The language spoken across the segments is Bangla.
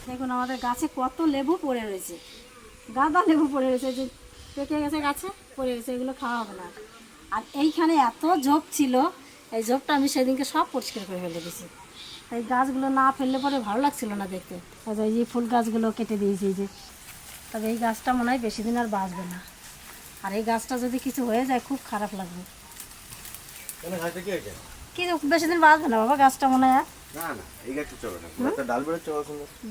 দেখুন আমাদের গাছে কত লেবু পড়ে রয়েছে, গাঁদা লেবু পড়ে রয়েছে, যে পেকে গেছে গাছে পড়ে গেছে, এগুলো খাওয়া হবে না। আর এইখানে এত ঝোপ ছিল, এই ঝোপটা আমি সেদিনকে সব পরিষ্কার করে ফেলে দিয়েছি। এই গাছগুলো না ফেললে পরে ভালো লাগছিল না দেখতে। এই যে ফুল গাছগুলো কেটে দিয়েছি যে, তবে এই গাছটা মনে হয় বেশি দিন আর বাঁচবে না। আর এই গাছটা যদি কিছু হয়ে যায় খুব খারাপ লাগবে। কি বেশি দিন বাঁচবে না বাবা গাছটা মনে হয়।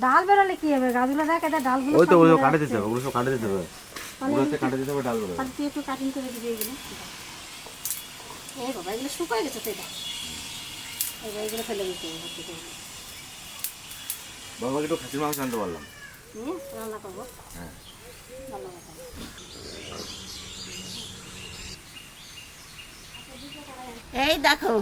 ডাল বেরোলে কি হবে, গাছগুলো দেখ এটা ডালগুলো ওই তো ওগুলো কাটে দিতে হবে, ওগুলো সব কাটে দিতে হবে, ওগুলোতে কাটে দিতে হবে ডাল বেরোবে। আর তুই একটু কাটিং করে দিবি এগুলো। এই বাবা এগুলো শুকিয়ে গেছে তো, এটা এইগুলো ফেলে দিতে হবে। বাবা একটু খাসির মাংস আনতে পারলাম, রান্না করবো। হ্যাঁ ভালো কথা। এই দেখো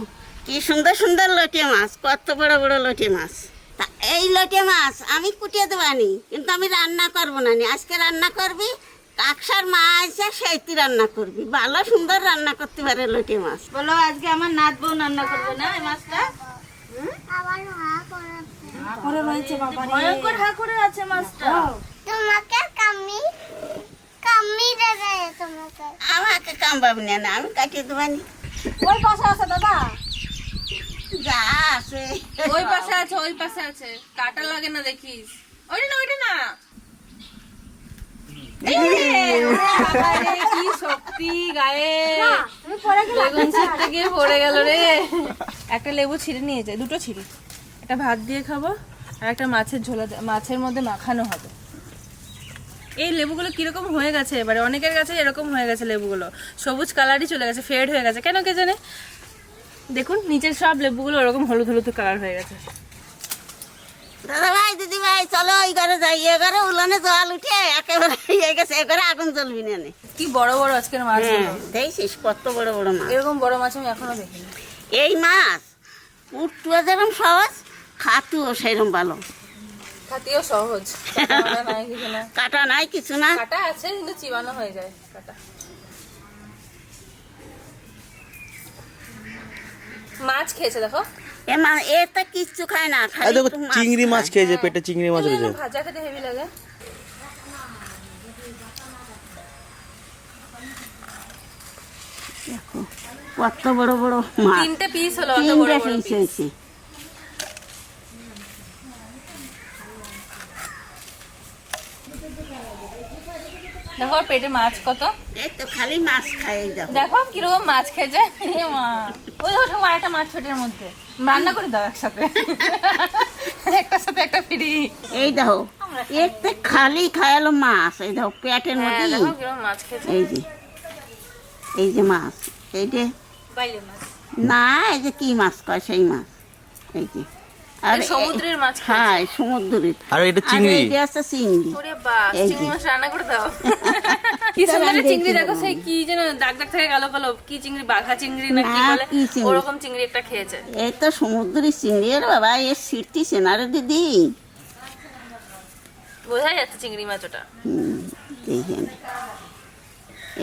কি সুন্দর সুন্দর লটে মাছ, কত বড় বড় লটে মাছ। তা এই লটে মাছ আমি কুটিয়ে দেবানি, কিন্তু আমি রান্না করবো না। আজকে রান্না করবি, কাকসার মা আছে সেই তুই রান্না করবি। ভালো সুন্দর রান্না করতে পারে লটে মাছ। বলো আজকে আমার নাত বউ রান্না করবে না এই মাছটা? করে রয়েছে বাবা, ভয়ঙ্কর হা করে আছে মাছটা। তোমাকে কামি দেবে, তোমাকে আমাকে কামবাবি না, আমি কাটিয়ে দেবানি। ওই পাশে আছে দাদা, যা আছে ওই পাশে আছে, ওই পাশে আছে, কাটা লাগে না দেখিস। ওইটা না, ওইটা না। কি শক্তি গায়ে, বেগুন ছিঁড়তে গিয়ে পড়ে গেল রে। একটা লেবু ছিঁড়ে নিয়েছে, দুটো ছিঁড়ি, একটা ভাত দিয়ে খাবো আর একটা মাছের ঝোলা, মাছের মধ্যে মাখানো হবে। এই লেবুগুলো কিরকম হয়ে গেছে এবারে, অনেকের কাছে এরকম হয়ে গেছে লেবুগুলো, সবুজ কালারই চলে গেছে, ফেড হয়ে গেছে, কেন কে জানে। দেখুন নিচের সব লেবুগুলো ওরকম হলুদ হলুদ কালার হয়ে গেছে। দাদা ভাই দিদি ভাই চলো ওই ঘরে যাই, এ ঘরে উলানে জল উঠে একেবারে ইয়ে গেছে, এ ঘরে আগুন জ্বলবি না। কি বড় বড় আজকের মাছ, দেখছিস কত বড় বড় মাছ। এরকম বড় মাছ আমি এখনো দেখিনি। এই মাছ উঠতুয়া যেরকম সহজ, খাতুও সেরকম ভালো। খাতিও সহজ, নাই কিছু না, কাটা নাই কিছু না, কাটা আছে কিন্তু চিবানো হয়ে যায় কাটা। মাছ খেয়েছে দেখো, এ মা এটা কিচ্ছু খায় না, খালি দেখো একটু মাছ চিংড়ি মাছ খায়। খেয়েছে, পেটে চিংড়ি মাছ হয়েছে। ভাজা খেতে হেভি লাগে। দেখো কত বড় বড় মাছ, তিনটে পিস হলো, অত বড় তিনটে বড় পিস পিস। হয়েছে। দেখো ওর পেটে মাছ কত, এই তো খালি মাছ খায়। এই দেখো দেখো কিরকম মাছ খেয়েছে। এ মা, ওই ওঠো মা, একটা মাছ পেটের মধ্যে রান্না করে দাও একসাথে, একটার সাথে একটা ফ্রি। এই দেখো এতে খালি খায়ালো মাছ, এই দেখো পেটের মধ্যে। দেখো কিরকম মাছ খেয়েছে, এই যে মাছ, এই যে বাইলে মাছ, না এই যে কি মাছ কয় সেই মাছ, এই যে আর সমুদ্রের মাছ হ্যাঁ সমুদ্রের। আর এটা চিংড়ি, এই যে আছে চিংড়ি। ওরে বাস, এই যে। চিংড়ি মাছ রান্না করে দাও। কি সুন্দর চিংড়ি, দেখো সেই কি যেন দাগ দাগ থেকে কালো কালো, কি চিংড়ি, বাঘা চিংড়ি না কি না, বলে, কি চিংড়ি? ওরকম চিংড়ি একটা খেয়েছে। এই তো সমুদ্রের চিংড়ি। এর বাবা এ ছিটতিছে না রে দিদি। বোঝা যাচ্ছে চিংড়ি মাছ ওটা। এইখানে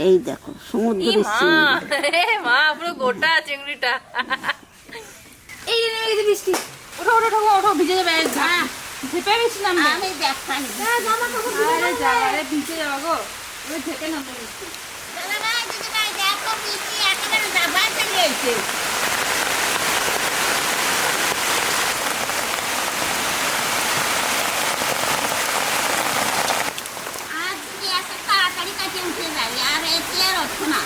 এই দেখো ই সমুদ্রের মা, চিংড়ি। এ মা পুরো গোটা চিংড়িটা। এই যে এই যে বৃষ্টি, ওঠো ওঠো ওঠো ওঠো, ভিজে যাবে, ঝেপে বৃষ্টি নামবে। আমি দেখানি। আরে যাবা রে, ভিজে যাবা গো, ওই ঝেপে নামবে বৃষ্টি। দাদা ভাই দিদি ভাই দেখো বৃষ্টি একেবারে দাবা চলে এসেছে। আর যদি এত তাড়াতাড়ি কাটিয়ে উঠে যাই, আর এতে আর ওঠো না।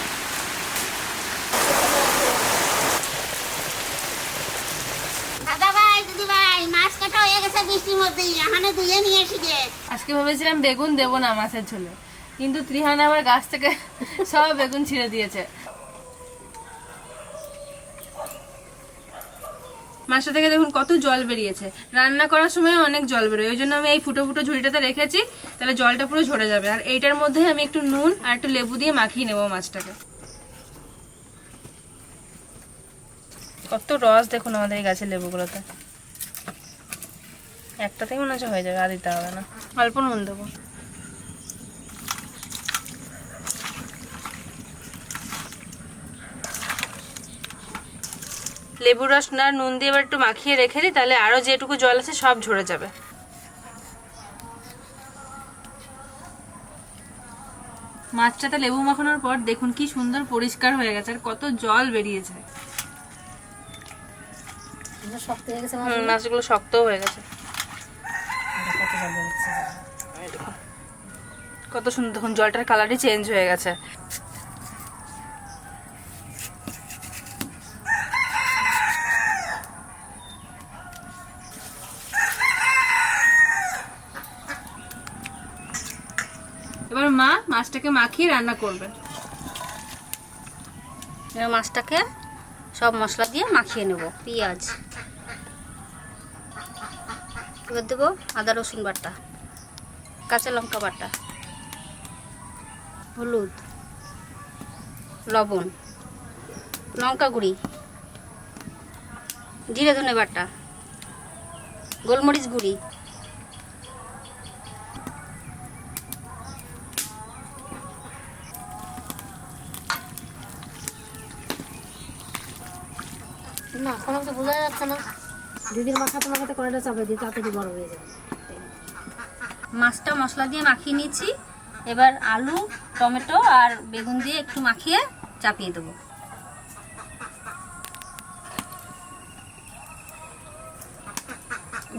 দাদা ভাই দিদি ভাই মাছ কাটা হয়ে গেছে বৃষ্টির মধ্যেই, এখানে ধুয়ে নিয়ে এসে গে। আজকে ভেবেছিলাম বেগুন দেবো না মাছের ঝোলে, কিন্তু ত্রিহান আবার গাছ থেকে সব বেগুন ছিঁড়ে দিয়েছে। মাছটা থেকে দেখুন কত জল বেরিয়েছে, রান্না করার সময় অনেক জল বেরোয়, ওই জন্য আমি এই ফুটো ফুটো ঝুড়িটাতে রেখেছি, তাহলে জলটা পুরো ঝরে যাবে। আর এইটার মধ্যে আমি একটু নুন আর একটু লেবু দিয়ে মাখিয়ে নেবো মাছটাকে। কত রস দেখুন আমাদের এই গাছের লেবুগুলোতে, একটাতেই মনে হচ্ছে হয়ে যাবে, আর দিতে হবে না, অল্প নুন দেবো। লেবুর রস আর নুন দিয়ে এবার একটু মাখিয়ে রেখে দিই, তাহলে আরো যেটুকু জল আছে সব ঝরে যাবে। মাছটাতে লেবু মাখানোর পর দেখুন কি সুন্দর পরিষ্কার হয়ে গেছে আর কত জল বেরিয়েছে। এগুলো শক্ত হয়ে গেছে মাছগুলো শক্তও হয়ে গেছে। কত জল বেরোচ্ছে। কত সুন্দর, দেখুন জলটার কালারই চেঞ্জ হয়ে গেছে। এবার মা মাছটাকে মাখিয়ে রান্না করবে। এবার মাছটাকে সব মশলা দিয়ে মাখিয়ে নেব। পেঁয়াজ, এবার দেবো আদা রসুন বাটা, কাঁচা লঙ্কা বাটা, হলুদ, লবণ, লঙ্কা গুঁড়ি, জিরে ধনে বাটা, গোলমরিচ গুঁড়ি, না কোনো তো বোঝা যাচ্ছে না। দিদির মাখাতে মাখাতে কড়াইটা চাপে দিই, তাড়াতাড়ি বড় হয়ে যাবে। মাছটা মশলা দিয়ে মাখিয়ে নিয়েছি। এবার আলু, টমেটো আর বেগুন দিয়ে একটু মাখিয়ে চাপিয়ে দেবো।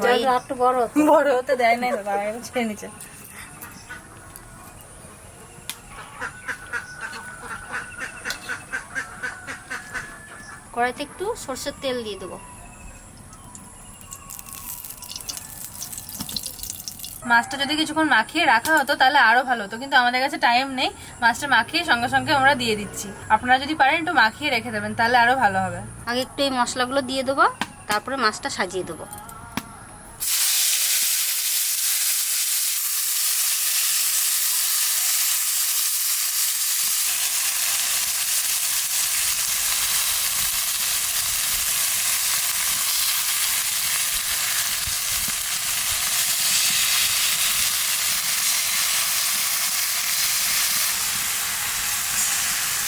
জায়গা একটু বড় হতো। বড় হতে দেয় নাই দাদা, ছেড়ে নিচে। কড়াইতে একটু সরষের তেল দিয়ে দেবো। মাছটা যদি কিছুক্ষণ মাখিয়ে রাখা হতো তাহলে আরো ভালো হতো, কিন্তু আমাদের কাছে টাইম নেই। মাছটা মাখিয়ে সঙ্গে সঙ্গে আমরা দিয়ে দিচ্ছি। আপনারা যদি পারেন একটু মাখিয়ে রেখে দেবেন, তাহলে আরো ভালো হবে। আগে একটু এই মশলাগুলো দিয়ে দেবো, তারপরে মাছটা সাজিয়ে দেবো।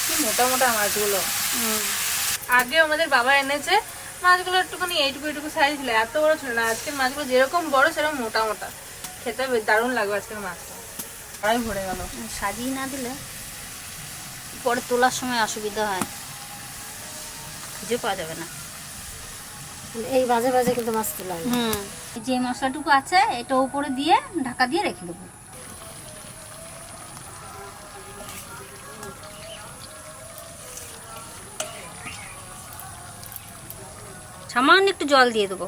কি মোটা মোটা মাছগুলো। আগে আমাদের বাবা এনেছে মাছগুলো একটুখানি এইটুকু এইটুকু সাইজ ছিল, এত বড় ছিল না। আজকের মাছগুলো যেরকম বড় সেরকম মোটা মোটা। খেতে বেশ দারুণ লাগবে আজকের মাছটা। কড়াই ভরে গেল। সাজিয়ে না দিলে পরে তোলার সময় অসুবিধা হয়, খুঁজে পাওয়া যাবে না। এই বাজে বাজে কিন্তু মাছ তোলা হয়। যে মশলাটুকু আছে এটা উপরে দিয়ে ঢাকা দিয়ে রেখে দেবো। সামান্য একটু জল দিয়ে দেবো।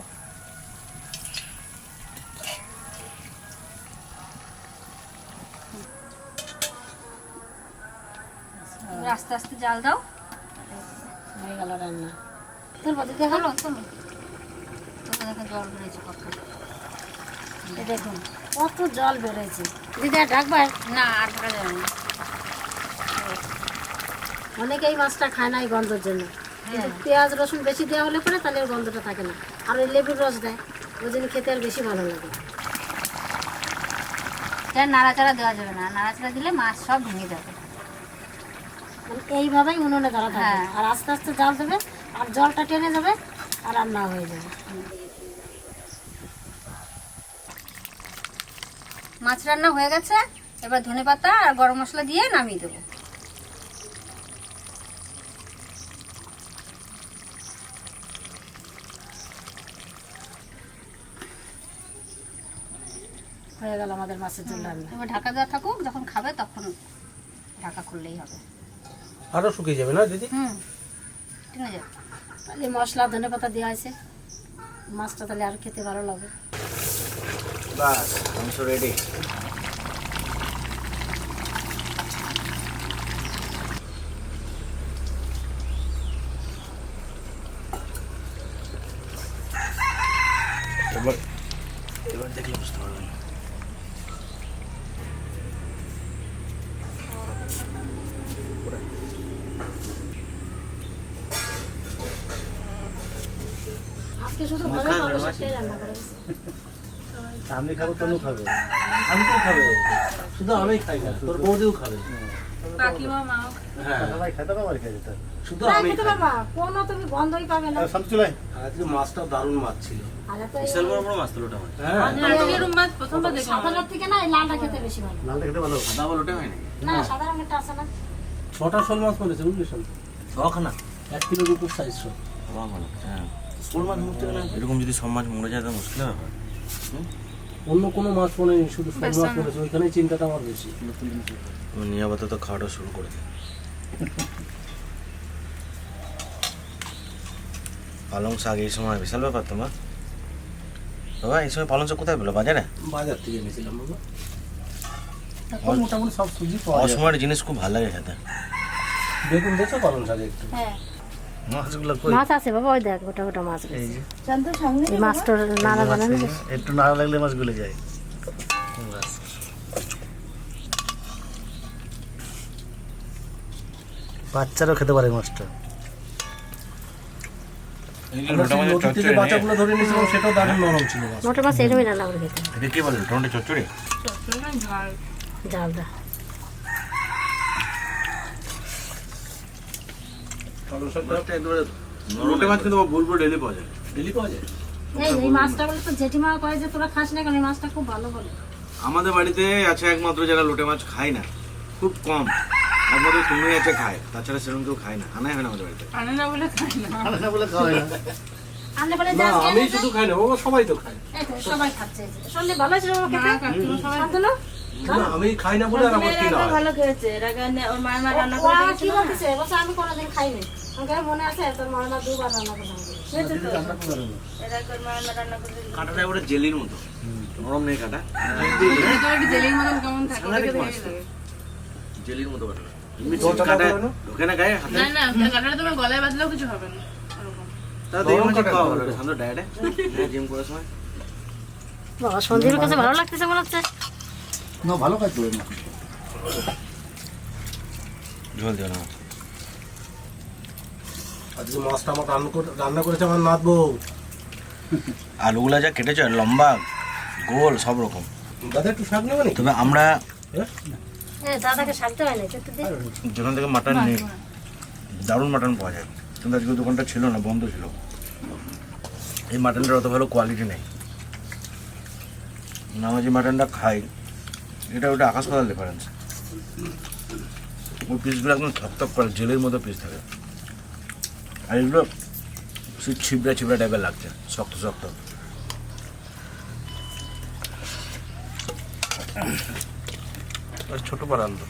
এবার আস্তে আস্তে জাল দাও। হয়ে গেল রান্না। তোর বাড়ি দেখা চলো চলো, তোকে দেখে জল বেরোয়েছে কত। দেখুন কত জল বেরোয়েছে। দিদি আর ডাকবার না আর ঢাকা যাবে না। অনেকে এই মাছটা খায় না এই গন্ধের জন্য, কিন্তু পেঁয়াজ রসুন বেশি দেওয়া হলে পরে তাহলে ওর গন্ধটা থাকে না। আর ওই লেবুর রস দেয়, ওই জন্য খেতে আর বেশি ভালো লাগে। এটা নাড়াচাড়া দেওয়া যাবে না, নাড়াচাড়া দিলে মাছ সব ভেঙে যাবে। মানে এইভাবেই উনুনে ধরা থাকে। হ্যাঁ। আর আস্তে আস্তে জাল দেবে, আর জলটা টেনে যাবে, আর রান্না হয়ে যাবে। মাছ রান্না হয়ে গেছে। এবার ধনেপাতা আর গরম মশলা দিয়ে নামিয়ে দেবো। হয়ে গেল আমাদের মাছের ঝোল রান্না। এবার ঢাকা দেওয়া থাকুক, যখন খাবে তখন ঢাকা খুললেই হবে। আরো শুকিয়ে যাবে না দিদি? টেনে যাবে। তাহলে মশলা ধনে পাতা দেওয়া আছে, মাছটা তাহলে আর খেতে ভালো লাগে। বাস মাংস রেডি। এবার এবার দেখলে বুঝতে পারবেন। আজকে শুধু ঘরে মাংসটাই রান্না করা হয়েছে। আমি খাবো, তনু খাবে, আমি তো খাবে, শুধু আমি খাই না, তোর বৌদিও খাবে। কাকিমা মা হ্যাঁ শুধু না, আমি খেতে পারবা, কোনো তুমি গন্ধই পাবে না। আজকে মাছটা দারুণ মাছ ছিল। আর এত বিশাল বড় বড় মাছ তো লোটা মাছ। হ্যাঁ আজকে এরকম মাছ প্রথমবার দেখলাম সাদাটার থেকে না এই লালটা খেতে বেশি ভালো। লালটা খেতে ভালো। সাদা বড় লোটা হয় নাকি? না, সাদা রঙেরটা আছে না? 6টা শোল মাছ পড়েছে বুঝলি? ছখানা 1 কিলোর উপর সাইজ সব। হ্যাঁ কোন মাছ মরতে গেলে এরকম যদি সব মাছ মরে যায় তো মুশকিল ব্যাপার। অন্য কোনো মাছ পড়েনি, শুধু শোল মাছ পড়েছে। ওইখানেই চিন্তাটা আমার বেশি। নিয়াবত তো খাওয়াটা শুরু করে দিই। পালং শাক এই সময় বিশাল ব্যাপার তোমার। বাবা এই সময় পালং শাক কোথায় পেলো? বাজারে? বাজার থেকে এনেছিলাম বাবা। এখন মোটামুটি সব সবজি পাওয়া যায়। অসময়ের জিনিস খুব ভালো লাগে খেতে। বেগুন দেখছো পালং শাকে একটু? হ্যাঁ, মাছগুলো কই? মাছ আছে বাবা, ওই দেখ গোটা গোটা মাছ এই রয়েছে। যে এই মাছটা নাড়া বানানো একটু নাড়া লাগলে মাছ গলে যায়। বাচ্চারাও খেতে পারে মাছটা। আমরা সেই নদী থেকে বাচ্চাগুলো ধরে নিয়েছিলাম, সেটাও দারুণ নরম ছিল মাছ। মোটা মাছ এরকমই রান্না করে খেতে হয়। এটা কি বলে? টমেটো চচ্চড়ি? জালটা লোটে মাছ কিন্তু বলবো ডেলি পাওয়া যায়। ডেলি পাওয়া যায়। এই মাছটা বলে তো জেঠিমা কয় যে তোরা খাস না কেন, এই মাছটা খুব ভালো বলে। আমাদের বাড়িতে আছে একমাত্র যারা লোটে মাছ খায় না, খুব কম। একমাত্র তুমি আছে খায়, তাছাড়া সেরকম কেউ খায় না। আনাই হয় না আমাদের বাড়িতে। আনে না বলে খাই না আনলে পরে না, যা আমি শুধু খাই না বাবা, সবাই তো খায়। এই তো সবাই খাচ্ছে। সন্ধে ভালো ছিল বাবা খেতে? শান্তনু? না, আমি খাই না বলে আর আমার কিনা হয়। ভালো খেয়েছে এর আগে ওর মায়ের মা রান্না ও করে আর কি বলতেছে? বলছে আমি কোনোদিন খাইনি। আমাকে মনে আছে তোর মা না দুবার রান্না করে আমাকে। এর আগে ওর মায়ের মা রান্না করে কাঁটাটা ওটা জেলির মতো, নরম নেই কাঁটা। জেলির মতন কেমন থাকে সাংঘাতিক মাছ তো। জেলির মতো কাঁটা। এমনি কাঁটা ঢোকে না গায়ে হাতে। না কাঁটাটা তোমার গলায় বাঁধলেও কিছু হবে না ওরকম। তা দেখে মাছ খাওয়া ভালো। সামনে ডায়েটে জিম করার সময় বাবা সঞ্জীবের কাছে ভালো লাগতেছে মনে হচ্ছে। না, ভালো কাজ করে না। ঝোল দিও না। আজকে মাছটা আমার রান্না করেছে আমার নাত বউ। আলুগুলা যা কেটেছে লম্বা গোল সব রকম। দাদা একটু শাক নেবে নাকি? তবে আমরা হ্যাঁ, দাদাকে শাকতে হয় না একটু দে। যেখান থেকে মাটন নিই দারুণ মাটন পাওয়া যায়, কিন্তু আজকে দোকানটা ছিল না, বন্ধ ছিল। এই মাটনটার অত ভালো কোয়ালিটি নেই। আমরা যে মাটনটা খাই এটা ওটা আকাশ পাতাল ডিফারেন্স। ওই পিসগুলো একদম থপথপ করে জেলের মতো পিস থাকে, আর এগুলো সেই ছিবড়া ছিবড়া টাইপের লাগছে, শক্ত শক্ত। ছোট পাড়া আনতো।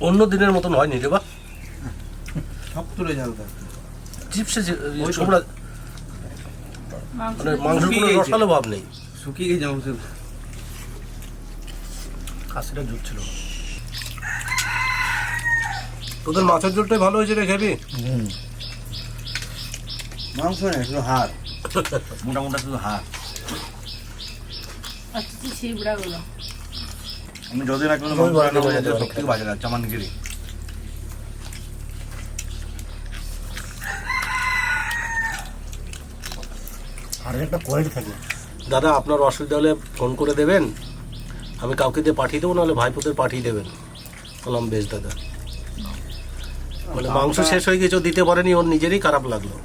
অন্য দিনের মতন হয়নি রে বা, সব তুলে জানতাম। চিপসে ছোবড়া মানে মাংসের কোনো রসালো ভাব নেই। শুকিয়ে গেছে মাংস। খাসিটা জুটছিল। তোদের মাছের ঝোলটাই ভালো হয়েছে রে, খেবি? মাংস নেই, শুধু হাড়, মোটা মোটা শুধু হাড়। আচ্ছা ছিবড়া গুলো আমি যতদিন আগে ওই বাড়িতে বাজার সব থেকে বাজে লাগছে আমার নিজেরই। আর একটা কোয়ালিটি থাকে। দাদা আপনার অসুবিধা হলে ফোন করে দেবেন, আমি কাউকে দিয়ে পাঠিয়ে দেবো, নাহলে ভাইপোদের পাঠিয়ে দেবেন। বললাম বেশ দাদা। বলে মাংস শেষ হয়ে গেছে, ও দিতে পারেনি, ওর নিজেরই খারাপ লাগলো।